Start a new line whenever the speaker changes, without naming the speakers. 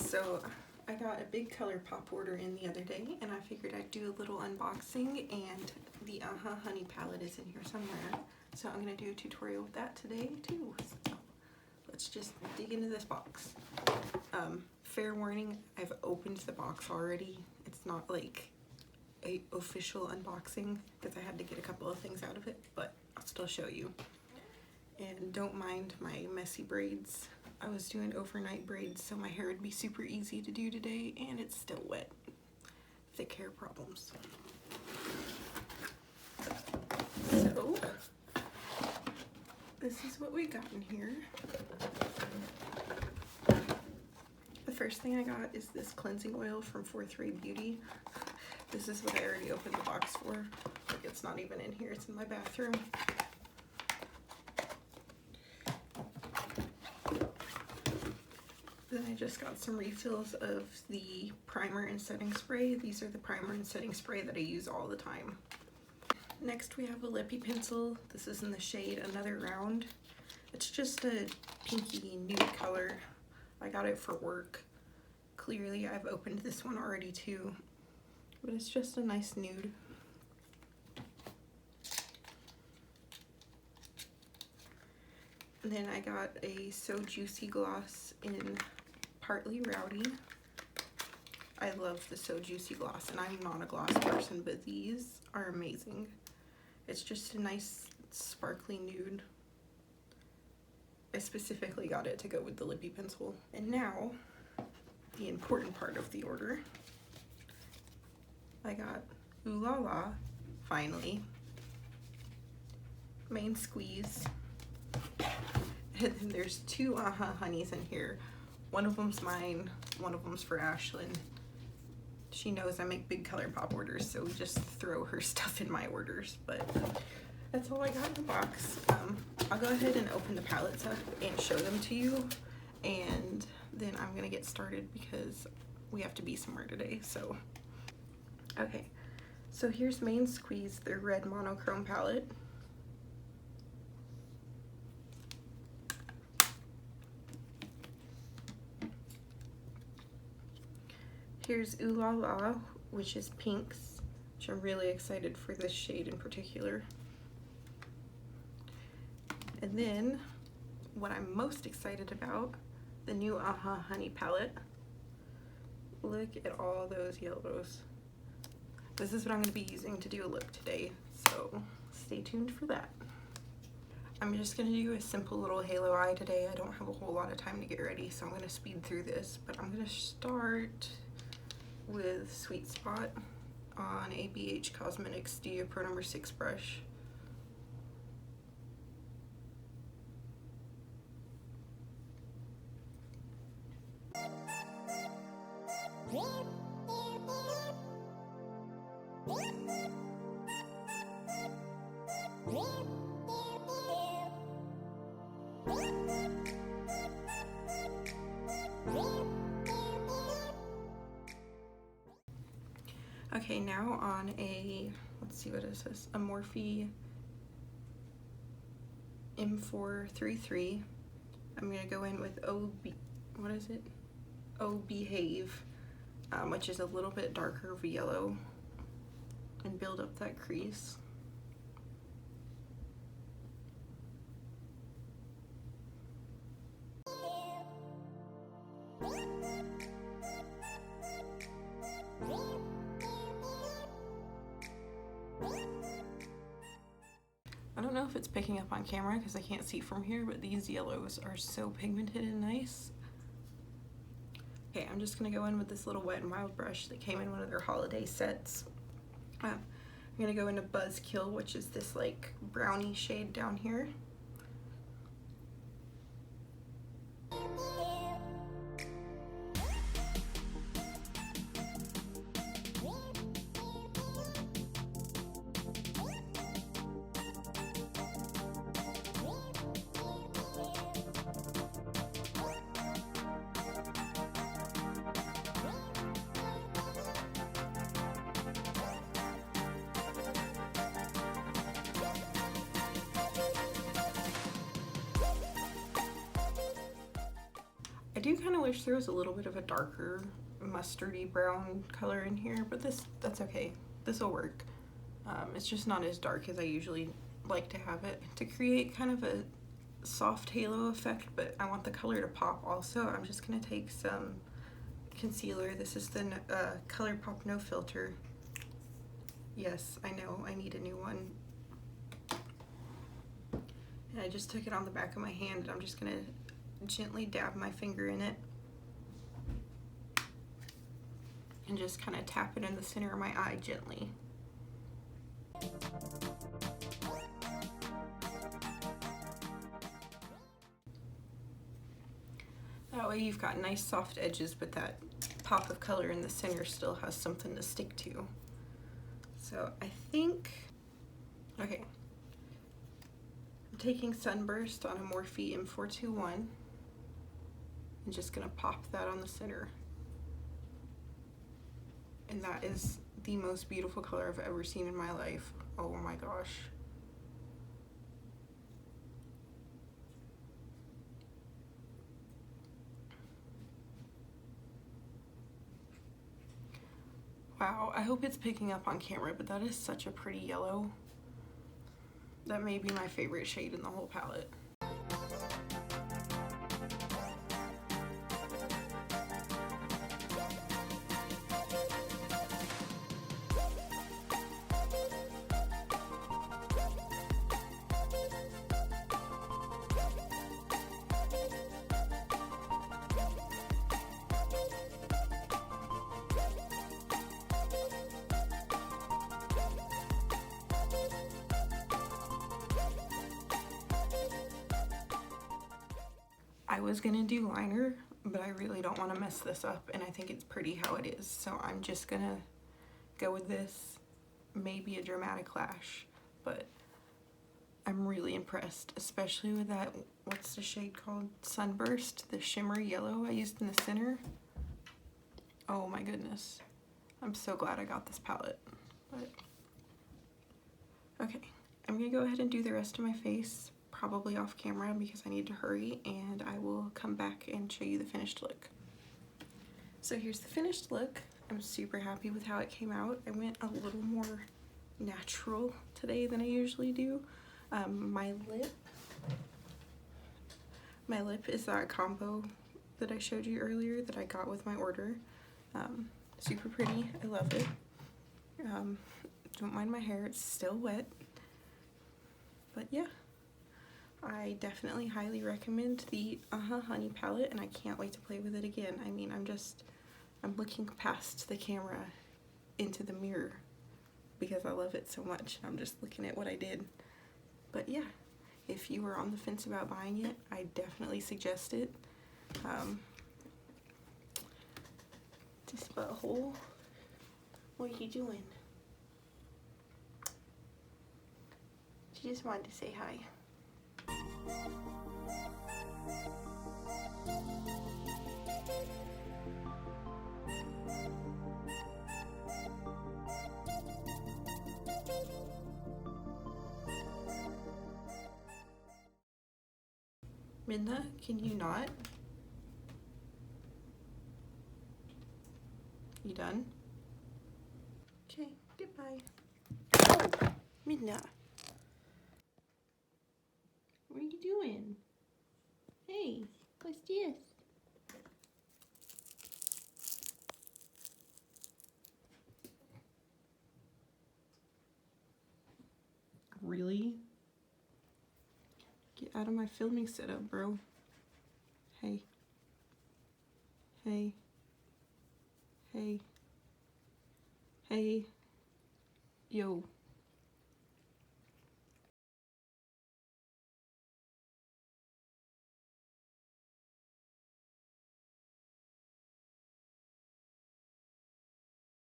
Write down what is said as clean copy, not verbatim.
So I got a big Colourpop order in the other day, and I figured I'd do a little unboxing, and the Honey palette is in here somewhere. So I'm going to do a tutorial with that today too. So let's just dig into this box. Fair warning, I've opened the box already. It's not like a official unboxing because I had to get a couple of things out of it, but I'll still show you. And don't mind my messy braids. I was doing overnight braids so my hair would be super easy to do today, and it's still wet. Thick hair problems. So this is what we got in here. The first thing I got is this cleansing oil from 4-3 Beauty. This is what I already opened the box for. Like, it's not even in here, it's in my bathroom. Then I just got some refills of the primer and setting spray. These are the primer and setting spray that I use all the time. Next we have a Lippie pencil. This is in the shade Another Round. It's just a pinky nude color. I got it for work. Clearly I've opened this one already too, but it's just a nice nude. And then I got a So Juicy gloss in Partly Rowdy. I love the So Juicy gloss, and I'm not a gloss person, but these are amazing. It's just a nice sparkly nude. I specifically got it to go with the Lippie pencil. And now, the important part of the order. I got LaLa, finally. Main Squeeze. And then there's two Honeys in here. One of them's mine, one of them's for Ashlyn. She knows I make big Colourpop orders, so we just throw her stuff in my orders, but that's all I got in the box. I'll go ahead and open the palettes up and show them to you, and then I'm gonna get started because we have to be somewhere today, so. Okay, so here's Main Squeeze, their red monochrome palette. Here's Ooh La La, which is pinks, which I'm really excited for this shade in particular. And then, what I'm most excited about, the new Honey palette. Look at all those yellows. This is what I'm going to be using to do a look today, so stay tuned for that. I'm just going to do a simple little halo eye today. I don't have a whole lot of time to get ready, so I'm going to speed through this, but I'm going to start with Sweet Spot on a BFD Cosmetics Studio Pro number 6 brush. Okay, now on a, let's see, what is this? A Morphe M433. I'm gonna go in with what is it? Oh Behave, which is a little bit darker of yellow, and build up that crease. I don't know if it's picking up on camera because I can't see from here, but these yellows are so pigmented and nice. Okay, I'm just gonna go in with this little Wet n Wild brush that came in one of their holiday sets. I'm gonna go into Buzzkill, which is this like brownie shade down here. do kind of wish there was a little bit of a darker mustardy brown color in here, but that's okay. This will work. It's just not as dark as I usually like to have it to create kind of a soft halo effect, but I want the color to pop also. I'm just gonna take some concealer. This is the Colourpop No Filter. Yes, I know, I need a new one. And I just took it on the back of my hand, and I'm just gonna gently dab my finger in it and just kind of tap it in the center of my eye gently. That way you've got nice soft edges, but that pop of color in the center still has something to stick to. So I think, okay, I'm taking Sunburst on a Morphe M421 and just gonna pop that on the center. And that is the most beautiful color I've ever seen in my life. Oh my gosh. Wow, I hope it's picking up on camera, but that is such a pretty yellow. That may be my favorite shade in the whole palette. I was gonna do liner, but I really don't want to mess this up, and I think it's pretty how it is, so I'm just gonna go with this. Maybe a dramatic lash, but I'm really impressed, especially with that, what's the shade called? Sunburst, the shimmery yellow I used in the center. Oh my goodness. I'm so glad I got this palette. But okay, I'm gonna go ahead and do the rest of my face, probably off camera because I need to hurry, and I will come back and show you the finished look. So here's the finished look. I'm super happy with how it came out. I went a little more natural today than I usually do. My lip is that combo that I showed you earlier that I got with my order. Super pretty, I love it. Don't mind my hair, it's still wet. But yeah, I definitely highly recommend the Honey palette, and I can't wait to play with it again. I mean, I'm looking past the camera into the mirror because I love it so much. I'm just looking at what I did. But yeah, if you were on the fence about buying it, I definitely suggest it. Just butthole, what are you doing? She just wanted to say hi. Midna, can you not? You done? Okay, goodbye. Midna. What are you doing? Hey, what's this? Really? Get out of my filming setup, bro. Hey. Hey. Hey. Hey. Yo.